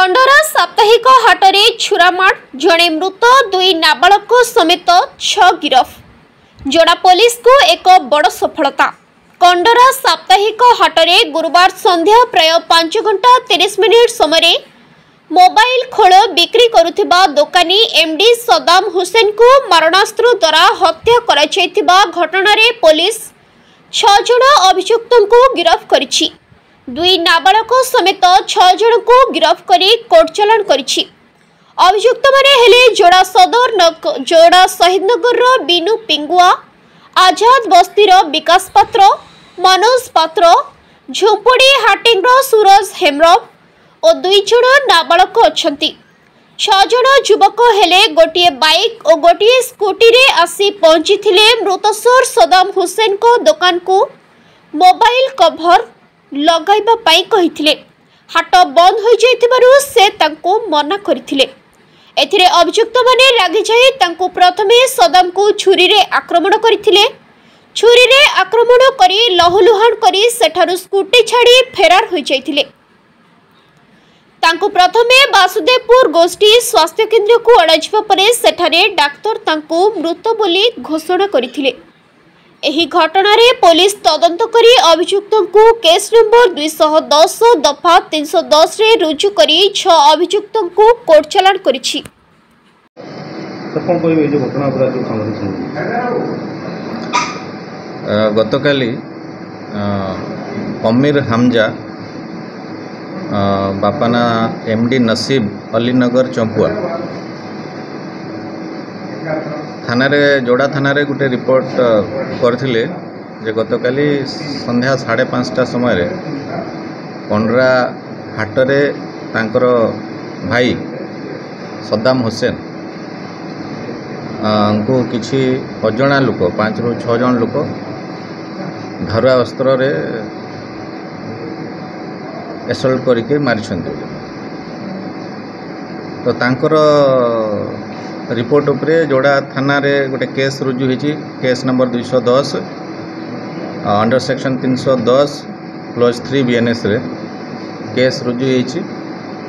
कंडरा साप्ताहिक हाटरे छुरामाड़ जड़े मृत दुई नाबालक समेत 6 गिरफ जोड़ा पुलिस को एक बड़ सफलता। कंडरा साप्ताहिक हाटरे गुरुवार संध्या प्राय 5 घंटा 30 मिनिट समय मोबाइल खोल बिक्री करुथिबा दोकानी एमडी सदाम हुसैन को मारणास्त्र द्वारा हत्या करा घटना रे पुलिस 6 जन अभियुक्तों को गिरफ्त करिछि। दुई नाबालक समेत 6 जन को गिरफ्त करी कोर्ट चालान करिछि। अभियुक्त माने हेले जोड़ा सदर जोड़ा शहीदनगर बिनु पिंगुआ, आजाद बस्तीर विकास पात्र, मनोज पात्र, झुंपुड़ी हाटिंग सूरज हेम्रम और 2 जन नाबालक अछंती। 6 जन युवक हेले गोटे बाइक और गोटे स्कूटी रे आसी पहुंची थिले मृतसर सदाम हुसैन को दुकान को मोबाइल कभर लगाइबा पाई कहिथिले। हाट बंद हो जाइथिबारु से तांको मना करिथिले। एथिरे अभियुक्त माने रागी जाई तांको प्रथमे सदाम को छुरी रे आक्रमण करिथिले। छुरी रे आक्रमण करी लहुलुहान करी सेठारु स्कूटी छाड़ी फेरार हो जाइथिले। तांको प्रथमे वासुदेवपुर गोष्ठी स्वास्थ्य केंद्र को अणाजिबा परे सेठारे डाक्टर तांको मृत बोली घोषणा करिथिले। एही घटना रे पुलिस तदंत करी अभियुक्तों को केस नंबर 210 दफा 310 रे रुजु करी 6 अभियुक्तों को कोर्ट चालान करिछि। गतकाली अमीर हमजा बापाना एमडी नसीब अलीनगर चंपुआ थाना रे जोड़ा थाना रे गोटे रिपोर्ट करथिले जे गतकाली संध्या 5:30 समय कंडरा हाटरे तांकर भाई सदाम हुसैन को किछि अजଣା लोक 5 ରୁ 6 जन लोक धारुआ अस्त्र रे एसल्ट करके मारिछन्ते। तो तांकर रिपोर्ट उपरे जोड़ा थाना रे गोटे केस रुजु होइछि। Case number 210 under section 310/3 BNS रे केस रुजु होइछि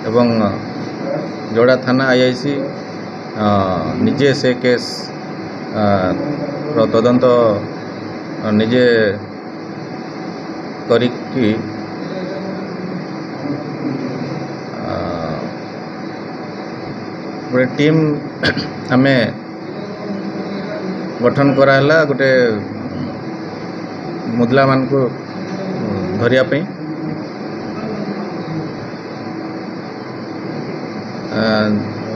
एवं जोड़ा थाना आईआईसी निजे से केस तदंत निजे करिकी गोटे टीम आमे गठन कराला गोटे मुदला मान को धरिया पई।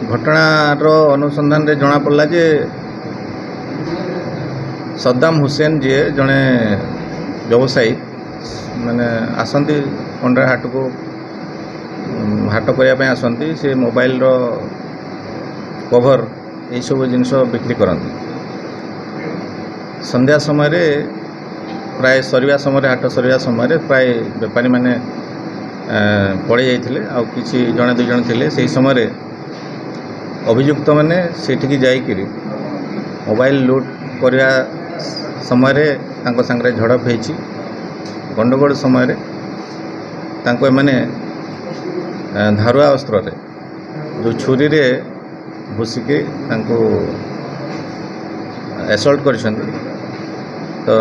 घटनार अनुसंधान रे जना पड़ला जे सदाम हुसैन जी जड़े व्यवसायी माने आसंती कंडरा हाट को हाट करने आसंती से मोबाइल रो कभर ये सब जिनस बिक्री करती। संध्या समय प्राय सरिया समय हाट सरिया समय प्राय बेपारी माने पड़े जाइथिले आ किछि जणे 2 जण थिले। से समय अभियुक्त माने सेठिकी जाइकिरी मोबाइल लूट करिया समय तांको संगरे झड़प हेछि। गंडगोल समय तांको माने धारुआ अस्त्र रे जो छुरी रे घुसिके तांको एसल्ट करिसंती। तो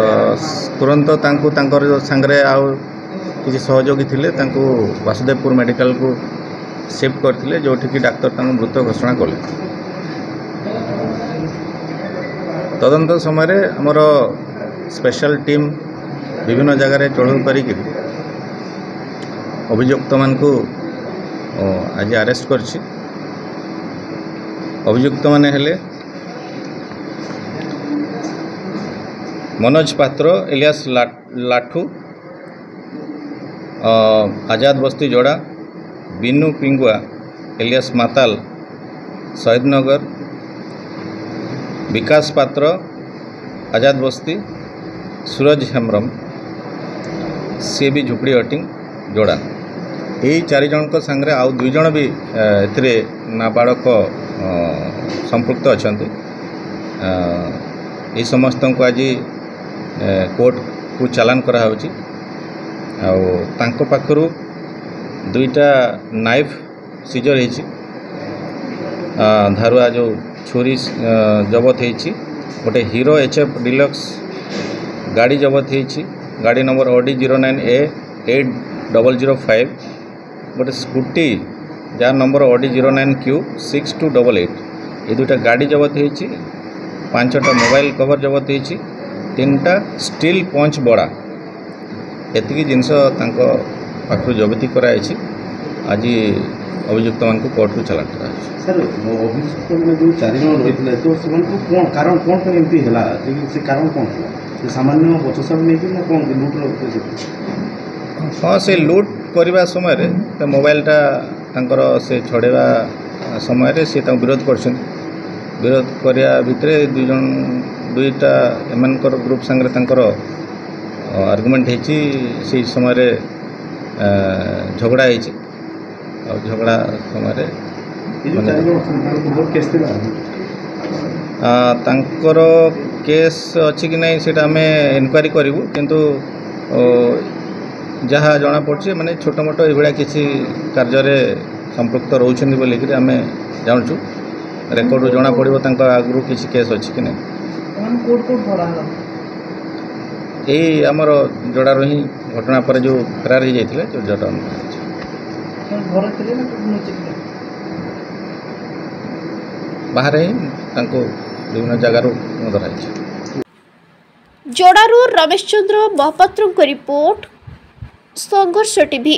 तुरंत तांको तांकर संगरे आउ किसी सहयोगी थिले तांको वासुदेवपुर मेडिकल को शिफ्ट करथिले जोठी कि डाक्टर तांको मृत घोषणा कले। तदंत समय हमर स्पेशल टीम विभिन्न जगह रे चढ़ू करिकि अभियुक्त मान को आज अरेस्ट करछि। अभियुक्त माने हेले मनोज पात्र एलियास लाठू, आजाद बस्ती जोड़ा, बिनु पिंगुआ एलियास माताल शहीदनगर, विकास पात्र आजाद बस्ती, सूरज हेम्रम सी भी झुपड़ी हटिंग जोड़ा। यही 4 जन को संगे आउ 2 जन भी एथिरे नाबालक संपृक्त अछंती। ये समस्त को आज कोर्ट को चालान करा होची। तांको पाखरु 2टा नाइफ सीजर होती धारुआ जो छुरी जबत होती गोटे हीरो HF डिलक्स गाड़ी जबत होती गाड़ी नंबर OD 09A8005 गोटे scooty jar number OD 09Q6288 ये दुटा गाड़ी जबत होती 5टा मोबाइल कवर जबत होती 3टा स्टील पंच बड़ा एतिकी जिनस पाखु जबती कराई आज अभियुक्त मान कोर्ट को चलान करा सर अभियुक्त मैंने जो 4 जन रही तो से कौन कारण कौन एमती है से कारण कौन था सामान्य बचसा नहीं कि कौन लुट हाँ से लुट करने समय तो मोबाइलटा तांकर से छड़ेवा समय से विरोध कर विरोध करिया भितर दुईटा एमनकर ग्रुप सांगे तांकर आर्गुमेंट होती से समय झगड़ा होती झगड़ा समय तांकर केस अच्छी कि नहीं सेटा आम इनक्वारी करूँ किंतु जहाँ जना पड़े माने छोट मोट ये किसी कार्य संपृक्त रोचंदी बोलिक आम जानूँ रेकर्ड जना पड़ो आगु किसी केस अच्छी कि नहीं यही आमर जोड़ार ही घटना पर जो फेरार हो जाते जो जटा बाहर ही विभिन्न जगार धराई जोड़ारू रमेश चंद्र महापात्र रिपोर्ट संघर्ष टीवी।